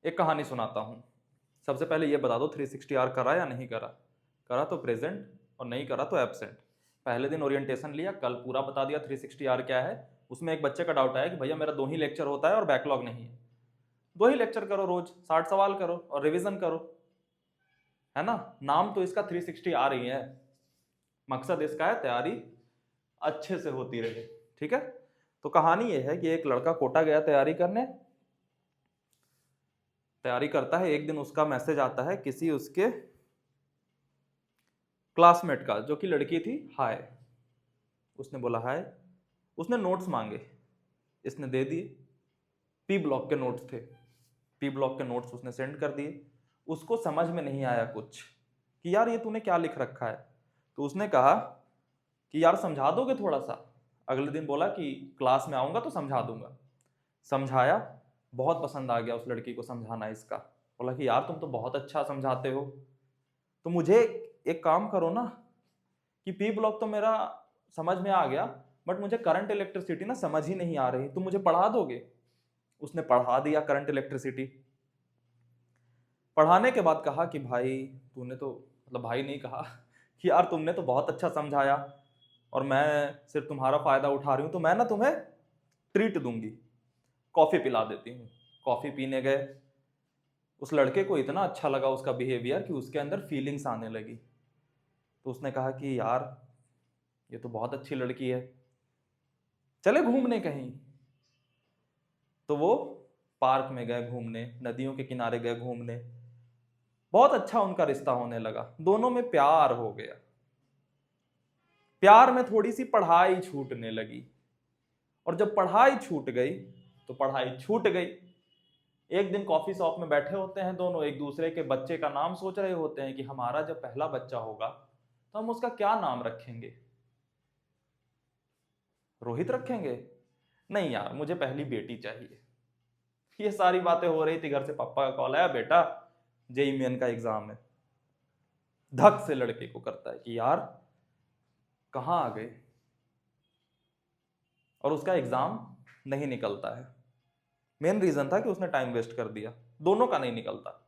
एक कहानी सुनाता हूँ। सबसे पहले ये बता दो 360 आर करा या नहीं करा? करा तो प्रेजेंट और नहीं करा तो एब्सेंट। पहले दिन ओरिएंटेशन लिया, कल पूरा बता दिया 360 आर क्या है। उसमें एक बच्चे का डाउट आया कि भैया मेरा 2 ही लेक्चर होता है और बैकलॉग नहीं है। 2 ही लेक्चर करो, रोज 60 सवाल करो और रिविजन करो, है ना। नाम तो इसका 360 आर ही है। मकसद इसका है तैयारी अच्छे से होती रहे, ठीक है। तो कहानी ये है कि एक लड़का कोटा गया तैयारी करने। तैयारी करता है, एक दिन उसका मैसेज आता है किसी उसके क्लासमेट का, जो कि लड़की थी। हाय, उसने बोला हाय। उसने नोट्स मांगे, इसने दे दिए। पी ब्लॉक के नोट्स थे, पी ब्लॉक के नोट्स उसने सेंड कर दिए। उसको समझ में नहीं आया कुछ कि यार ये तूने क्या लिख रखा है। तो उसने कहा कि यार समझा दोगे थोड़ा सा। अगले दिन बोला कि क्लास में आऊंगा तो समझा दूंगा। समझाया, बहुत पसंद आ गया उस लड़की को समझाना इसका। बोला कि यार तुम तो बहुत अच्छा समझाते हो, तो मुझे एक काम करो ना कि पी ब्लॉक तो मेरा समझ में आ गया, बट मुझे करंट इलेक्ट्रिसिटी ना समझ ही नहीं आ रही, तुम मुझे पढ़ा दोगे? उसने पढ़ा दिया करंट इलेक्ट्रिसिटी। पढ़ाने के बाद कहा कि भाई तूने तो, मतलब भाई नहीं कहा कि यार तुमने तो बहुत अच्छा समझाया और मैं सिर्फ तुम्हारा फायदा उठा रही हूं, तो मैं ना तुम्हें ट्रीट दूंगी, कॉफी पिला देती हूँ। कॉफी पीने गए। उस लड़के को इतना अच्छा लगा उसका बिहेवियर कि उसके अंदर फीलिंग्स आने लगी। तो उसने कहा कि यार ये तो बहुत अच्छी लड़की है, चले घूमने कहीं। तो वो पार्क में गए घूमने, नदियों के किनारे गए घूमने। बहुत अच्छा उनका रिश्ता होने लगा, दोनों में प्यार हो गया। प्यार में थोड़ी सी पढ़ाई छूटने लगी, और जब पढ़ाई छूट गई तो पढ़ाई छूट गई। एक दिन कॉफी शॉप में बैठे होते हैं दोनों, एक दूसरे के बच्चे का नाम सोच रहे होते हैं कि हमारा जब पहला बच्चा होगा तो हम उसका क्या नाम रखेंगे। रोहित रखेंगे? नहीं यार, मुझे पहली बेटी चाहिए। ये सारी बातें हो रही थी, घर से पापा का कॉल आया, बेटा जेईई मेन का एग्जाम है। धक से लड़के को करता है कि यार कहां आ गए, और उसका एग्जाम नहीं निकलता है। मेन रीजन था कि उसने टाइम वेस्ट कर दिया, दोनों का नहीं निकलता।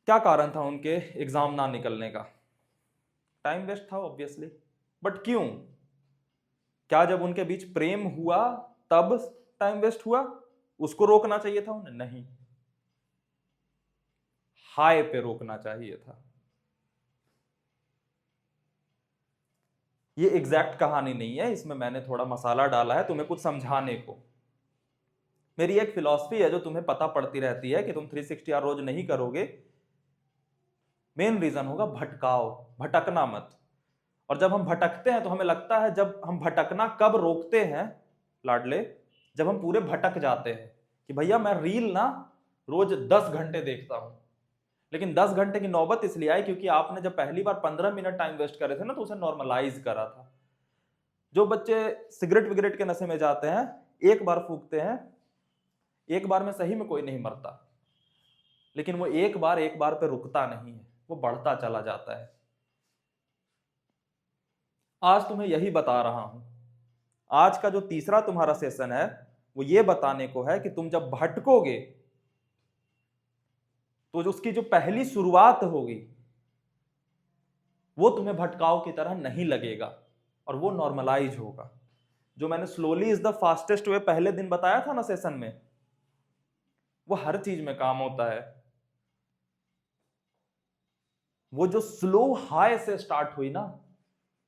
क्या कारण था उनके एग्जाम ना निकलने का? टाइम वेस्ट था ऑब्वियसली, बट क्यों? क्या जब उनके बीच प्रेम हुआ तब टाइम वेस्ट हुआ? उसको रोकना चाहिए था उन्हें? नहीं, हाय पे रोकना चाहिए था। ये एग्जैक्ट कहानी नहीं है, इसमें मैंने थोड़ा मसाला डाला है तुम्हें कुछ समझाने को। मेरी एक फिलॉसफी है जो तुम्हें पता पड़ती रहती है कि तुम 360 आर रोज नहीं करोगे। मेन रीजन होगा भटकाव, भटकना मत। और जब हम भटकते हैं तो हमें लगता है, जब हम भटकना कब रोकते हैं लाडले, जब हम पूरे भटक जाते हैं कि भैया मैं रील ना रोज 10 घंटे देखता हूं। लेकिन 10 घंटे की नौबत इसलिए आई क्योंकि आपने जब पहली बार 15 मिनट टाइम वेस्ट करे थे ना, तो उसे नॉर्मलाइज करा था। जो बच्चे सिगरेट विगरेट के नशे में जाते हैं, एक बार फूकते हैं, एक बार में सही में कोई नहीं मरता, लेकिन वो एक बार पे रुकता नहीं है, वो बढ़ता चला जाता है। आज तुम्हें यही बता रहा हूं। आज का जो तीसरा तुम्हारा सेशन है वो ये बताने को है कि तुम जब भटकोगे तो जो उसकी जो पहली शुरुआत होगी वो तुम्हें भटकाव की तरह नहीं लगेगा, और वो नॉर्मलाइज होगा। जो मैंने slowly is the fastest way पहले दिन बताया था ना सेशन में, वो हर चीज में काम होता है। वो जो स्लो हाई से स्टार्ट हुई ना,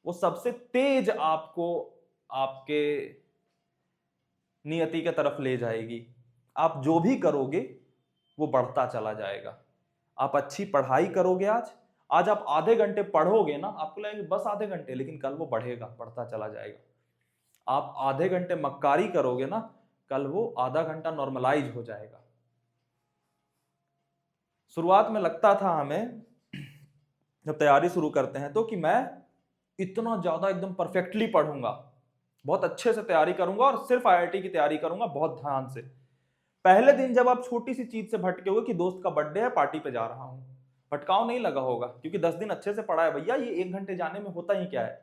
वो सबसे तेज आपको आपके नियति के तरफ ले जाएगी। आप जो भी करोगे वो बढ़ता चला जाएगा। आप अच्छी पढ़ाई करोगे, आज आज आप आधे घंटे पढ़ोगे ना, आपको लगेगा बस आधे घंटे, लेकिन कल वो बढ़ेगा, बढ़ता चला जाएगा। आप आधे घंटे मक्कारी करोगे ना, कल वो आधा घंटा नॉर्मलाइज हो जाएगा। शुरुआत में लगता था हमें जब तैयारी शुरू करते हैं तो कि मैं इतना ज्यादा एकदम परफेक्टली पढ़ूंगा, बहुत अच्छे से तैयारी करूंगा और सिर्फ आईआईटी की तैयारी करूंगा बहुत ध्यान से। पहले दिन जब आप छोटी सी चीज से भटके हुए कि दोस्त का बर्थडे है, पार्टी पे जा रहा हूं, भटकाव नहीं लगा होगा क्योंकि 10 दिन अच्छे से पढ़ा है भैया, ये 1 घंटे जाने में होता ही क्या है।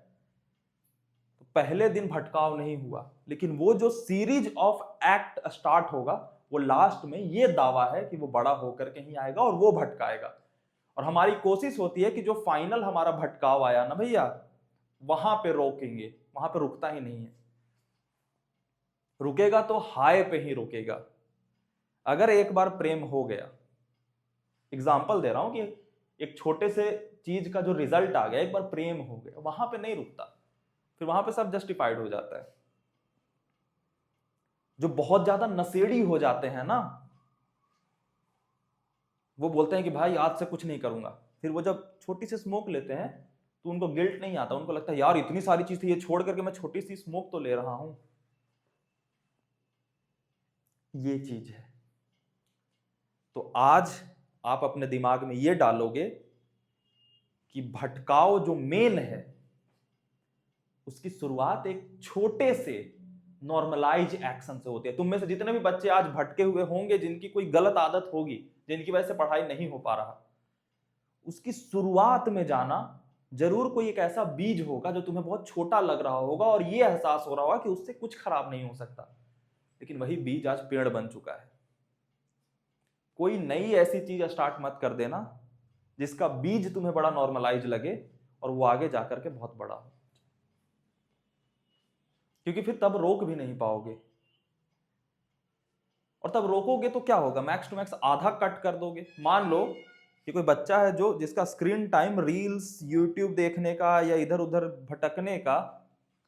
तो पहले दिन भटकाव नहीं हुआ, लेकिन वो जो सीरीज ऑफ एक्ट स्टार्ट होगा वो लास्ट में ये दावा है कि वो बड़ा होकर के ही आएगा और वो भटकाएगा। और हमारी कोशिश होती है कि जो फाइनल हमारा भटकाव आया ना भैया, वहां पे रोकेंगे, वहां पे रुकता ही नहीं है। रुकेगा तो हाय पे ही रुकेगा। अगर एक बार प्रेम हो गया, एग्जाम्पल दे रहा हूं कि एक छोटे से चीज का जो रिजल्ट आ गया, एक बार प्रेम हो गया, वहां पे नहीं रुकता, फिर वहां पे सब जस्टिफाइड हो जाता है। जो बहुत ज्यादा नशेड़ी हो जाते हैं ना, वो बोलते हैं कि भाई आज से कुछ नहीं करूंगा। फिर वो जब छोटी सी स्मोक लेते हैं तो उनको गिल्ट नहीं आता, उनको लगता है यार इतनी सारी चीज थी, ये छोड़ करके मैं छोटी सी स्मोक तो ले रहा हूं। ये चीज है। तो आज आप अपने दिमाग में ये डालोगे कि भटकाव जो मेन है उसकी शुरुआत एक छोटे से नॉर्मलाइज एक्शन से होती है। तुम में से जितने भी बच्चे आज भटके हुए होंगे, जिनकी कोई गलत आदत होगी, जिनकी वजह से पढ़ाई नहीं हो पा रहा, उसकी शुरुआत में जाना जरूर कोई एक ऐसा बीज होगा जो तुम्हें बहुत छोटा लग रहा होगा और यह एहसास हो रहा होगा कि उससे कुछ खराब नहीं हो सकता, लेकिन वही बीज आज पेड़ बन चुका है। कोई नई ऐसी चीज स्टार्ट मत कर देना जिसका बीज तुम्हें बड़ा नॉर्मलाइज लगे और वो आगे जाकर के बहुत बड़ा हो, क्योंकि फिर तब रोक भी नहीं पाओगे। और तब रोकोगे तो क्या होगा, मैक्स टू मैक्स आधा कट कर दोगे। मान लो कि कोई बच्चा है जो जिसका स्क्रीन टाइम रील्स यूट्यूब देखने का या इधर उधर भटकने का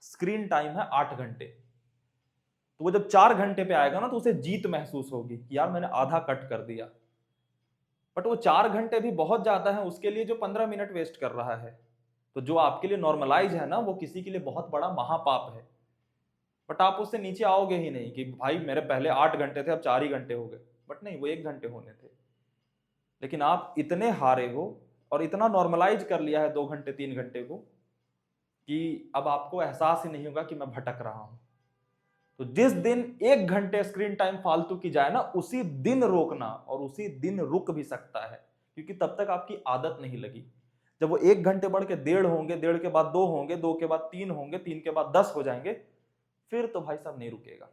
स्क्रीन टाइम है 8 घंटे, तो वो जब 4 घंटे पे आएगा ना तो उसे जीत महसूस होगी कि यार मैंने आधा कट कर दिया। बट वो 4 घंटे भी बहुत ज्यादा है उसके लिए जो 15 मिनट वेस्ट कर रहा है। तो जो आपके लिए नॉर्मलाइज है ना, वो किसी के लिए बहुत बड़ा महापाप है। बट आप उससे नीचे आओगे ही नहीं कि भाई मेरे पहले 8 घंटे थे अब 4 ही घंटे हो गए, बट नहीं, वो 1 घंटे होने थे। लेकिन आप इतने हारे हो और इतना नॉर्मलाइज कर लिया है 2 घंटे 3 घंटे को कि अब आपको एहसास ही नहीं होगा कि मैं भटक रहा हूं। तो जिस दिन 1 घंटे स्क्रीन टाइम फालतू की जाए ना, उसी दिन रोकना, और उसी दिन रुक भी सकता है, क्योंकि तब तक आपकी आदत नहीं लगी। जब वो 1 घंटे बढ़ के 1.5 होंगे, 1.5 के बाद 2 होंगे, 2 के बाद 3 होंगे, 3 के बाद 10 हो जाएंगे, फिर तो भाई साहब नहीं रुकेगा।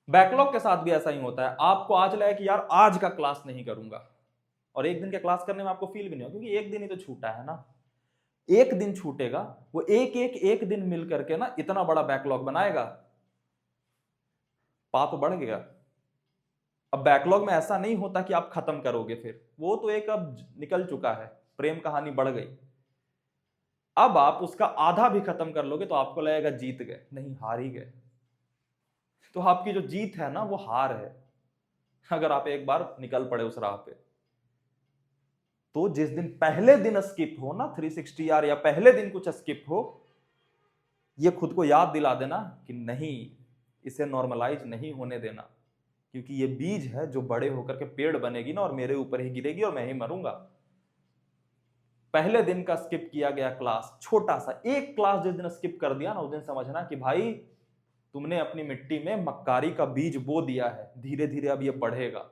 बैकलॉग के साथ भी ऐसा ही होता है। आपको आज लगे कि यार आज का क्लास नहीं करूंगा, और एक दिन का क्लास करने में आपको फील भी नहीं होगा, क्योंकि एक दिन ही तो छूटा है ना। एक दिन छूटेगा, वो एक दिन मिल करके ना इतना बड़ा बैकलॉग बनाएगा, पाप बढ़ गया। अब बैकलॉग में ऐसा नहीं होता कि आप खत्म करोगे, फिर वो तो एक अब निकल चुका है, प्रेम कहानी बढ़ गई। अब आप उसका आधा भी खत्म कर लोगे तो आपको लगेगा जीत गए, नहीं हार ही गए। तो आपकी जो जीत है ना वो हार है, अगर आप एक बार निकल पड़े उस राह पे। तो जिस दिन पहले दिन स्किप हो ना 360 यार, या पहले दिन कुछ स्किप हो, ये खुद को याद दिला देना कि नहीं, इसे नॉर्मलाइज नहीं होने देना, क्योंकि ये बीज है जो बड़े होकर के पेड़ बनेगी ना, और मेरे ऊपर ही गिरेगी और मैं ही मरूंगा। पहले दिन का स्किप किया गया क्लास, छोटा सा एक क्लास जिस दिन स्किप कर दिया ना, उस दिन समझना कि भाई तुमने अपनी मिट्टी में मक्कारी का बीज बो दिया है, धीरे धीरे अब ये बढ़ेगा।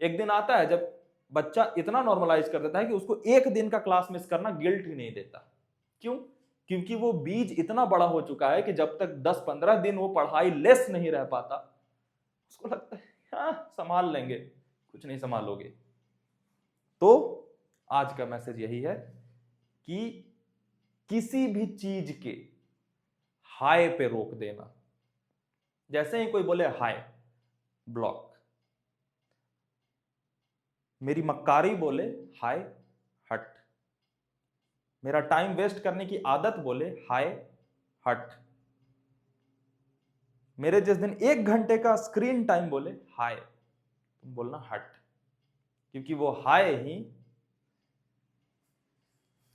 एक दिन आता है जब बच्चा इतना नॉर्मलाइज कर देता है कि उसको एक दिन का क्लास मिस करना गिल्ट ही नहीं देता। क्यों? क्योंकि वो बीज इतना बड़ा हो चुका है कि जब तक 10-15 दिन वो पढ़ाई लेस नहीं रह पाता, उसको लगता है हाँ संभाल लेंगे, कुछ नहीं संभालोगे। तो आज का मैसेज यही है कि किसी भी चीज के हाय पे रोक देना। जैसे ही कोई बोले हाय, ब्लॉक। मेरी मक्कारी बोले हाय, हट। मेरा टाइम वेस्ट करने की आदत बोले हाय, हट। मेरे जिस दिन 1 घंटे का स्क्रीन टाइम बोले हाय, तुम बोलना हट, क्योंकि वो हाय ही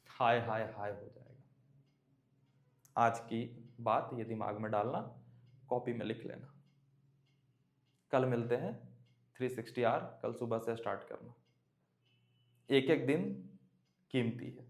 हाय हाय हाय हो जाएगा। आज की बात ये दिमाग में डालना, कॉपी में लिख लेना। कल मिलते हैं 360 आवर, कल सुबह से स्टार्ट करना। एक एक दिन कीमती है।